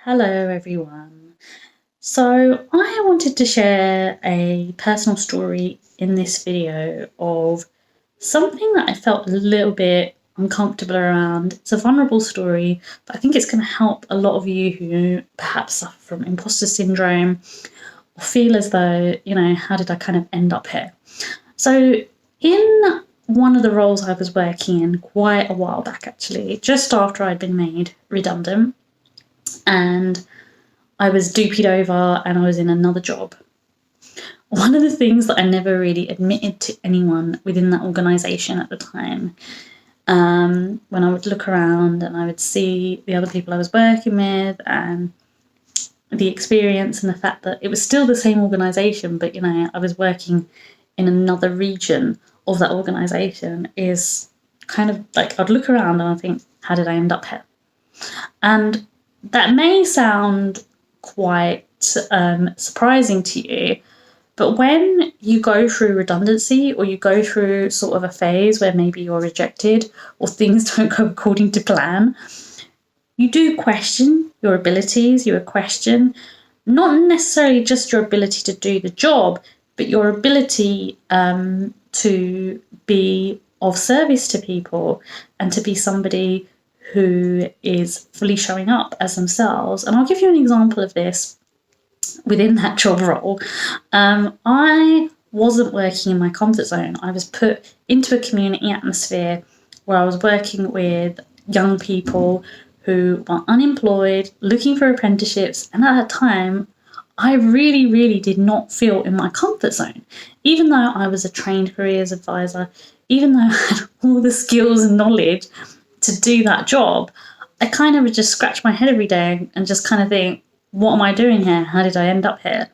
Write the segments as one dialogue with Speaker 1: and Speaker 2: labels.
Speaker 1: Hello, everyone. So, I wanted to share a personal story in this video of something that I felt a little bit uncomfortable around. It's a vulnerable story, but I think it's going to help a lot of you who perhaps suffer from imposter syndrome or feel as though, how did I kind of end up here? So, in one of the roles I was working in quite a while back, actually, just after I'd been made redundant, and I was dupied over and I was in another job. One of the things that I never really admitted to anyone within that organisation at the time, when I would look around and I would see the other people I was working with and the experience and the fact that it was still the same organisation, but I was working in another region of that organisation, is kind of like I'd look around and I think, how did I end up here? And that may sound quite surprising to you, but when you go through redundancy or you go through sort of a phase where maybe you're rejected or things don't go according to plan, you do question your abilities. You question not necessarily just your ability to do the job, but your ability to be of service to people and to be somebody who is fully showing up as themselves. And I'll give you an example of this within that job role. I wasn't working in my comfort zone. I was put into a community atmosphere where I was working with young people who were unemployed, looking for apprenticeships. And at that time, I really, really did not feel in my comfort zone. Even though I was a trained careers advisor, even though I had all the skills and knowledge to do that job, I kind of would just scratch my head every day and just kind of think, what am I doing here? How did I end up here?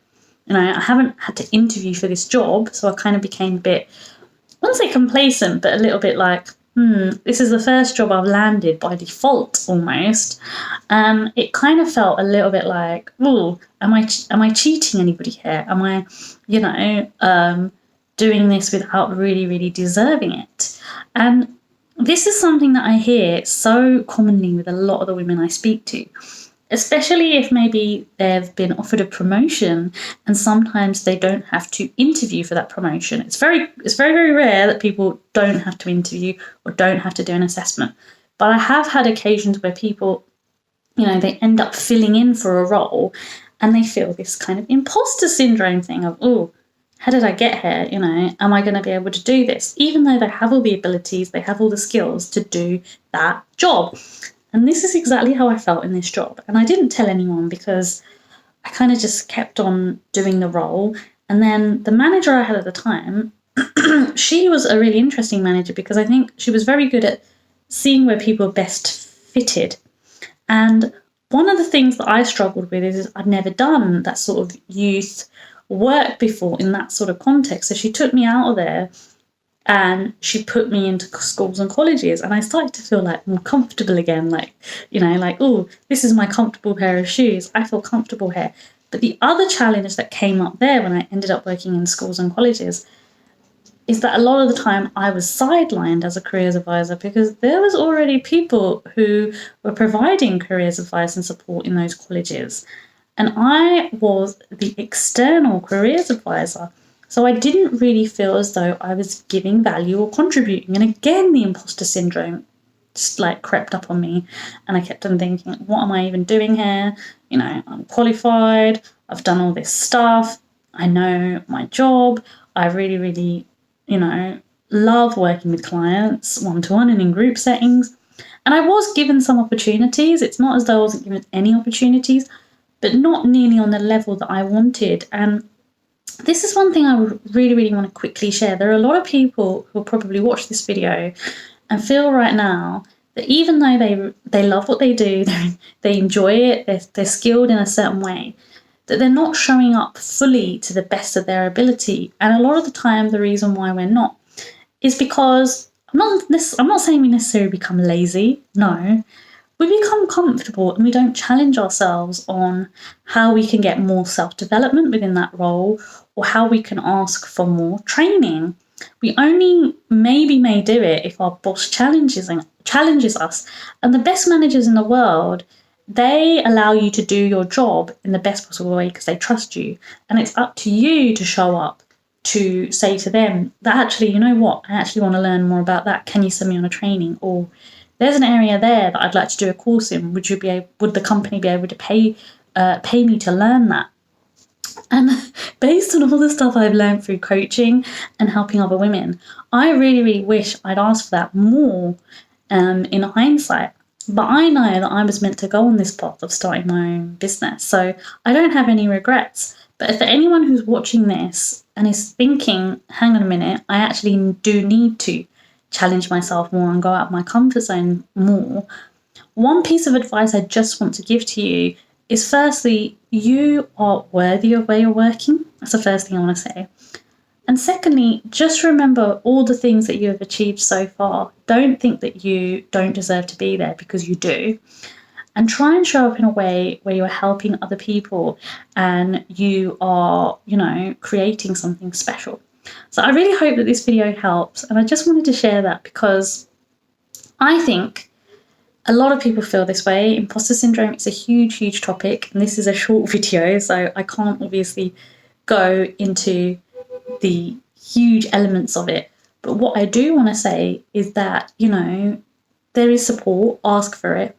Speaker 1: I haven't had to interview for this job, so I kind of became a bit, I wouldn't say complacent, but a little bit like, this is the first job I've landed by default almost. It kind of felt a little bit like, oh, am I cheating anybody here? Am I, doing this without really, really deserving it? And this is something that I hear so commonly with a lot of the women I speak to, especially if maybe they've been offered a promotion and sometimes they don't have to interview for that promotion. It's very, very rare that people don't have to interview or don't have to do an assessment. But I have had occasions where people, they end up filling in for a role and they feel this kind of imposter syndrome thing of, oh, how did I get here? Am I going to be able to do this? Even though they have all the abilities, they have all the skills to do that job. And this is exactly how I felt in this job. And I didn't tell anyone because I kind of just kept on doing the role. And then the manager I had at the time, she was a really interesting manager because I think she was very good at seeing where people were best fitted. And one of the things that I struggled with is I'd never done that sort of youth work before in that sort of context. So she took me out of there and she put me into schools and colleges, and I started to feel like more comfortable again, oh, this is my comfortable pair of shoes. I feel comfortable here. But the other challenge that came up there when I ended up working in schools and colleges is that a lot of the time I was sidelined as a careers advisor because there was already people who were providing careers advice and support in those colleges. And I was the external careers advisor. So I didn't really feel as though I was giving value or contributing. And again, the imposter syndrome just crept up on me. And I kept on thinking, what am I even doing here? I'm qualified. I've done all this stuff. I know my job. I really, really, love working with clients one-to-one and in group settings. And I was given some opportunities. It's not as though I wasn't given any opportunities, but not nearly on the level that I wanted. And this is one thing I really, really want to quickly share. There are a lot of people who will probably watch this video and feel right now that even though they love what they do, they enjoy it, they're skilled in a certain way, that they're not showing up fully to the best of their ability. And a lot of the time, the reason why we're not is because I'm not saying we necessarily become lazy. No. We become comfortable and we don't challenge ourselves on how we can get more self-development within that role or how we can ask for more training. We only may do it if our boss challenges us. And the best managers in the world, they allow you to do your job in the best possible way because they trust you. And it's up to you to show up to say to them that actually, you know what, I actually want to learn more about that. Can you send me on a training? Or there's an area there that I'd like to do a course in. Would the company be able to pay me to learn that? And based on all the stuff I've learned through coaching and helping other women, I really, really wish I'd asked for that more in hindsight. But I know that I was meant to go on this path of starting my own business. So I don't have any regrets. But if for anyone who's watching this and is thinking, hang on a minute, I actually do need to challenge myself more and go out of my comfort zone more, one piece of advice I just want to give to you is firstly, you are worthy of where you're working. That's the first thing I want to say. And secondly, just remember all the things that you have achieved so far. Don't think that you don't deserve to be there, because you do. And try and show up in a way where you're helping other people and you are, creating something special. So I really hope that this video helps. And I just wanted to share that because I think a lot of people feel this way. Imposter syndrome is a huge, huge topic. And this is a short video, so I can't obviously go into the huge elements of it. But what I do want to say is that, there is support, ask for it,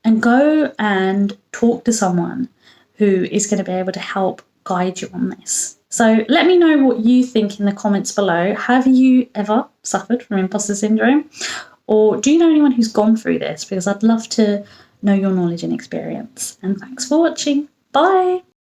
Speaker 1: and go and talk to someone who is going to be able to help guide you on this. So let me know what you think in the comments below. Have you ever suffered from imposter syndrome? Or do you know anyone who's gone through this? Because I'd love to know your knowledge and experience. And thanks for watching. Bye.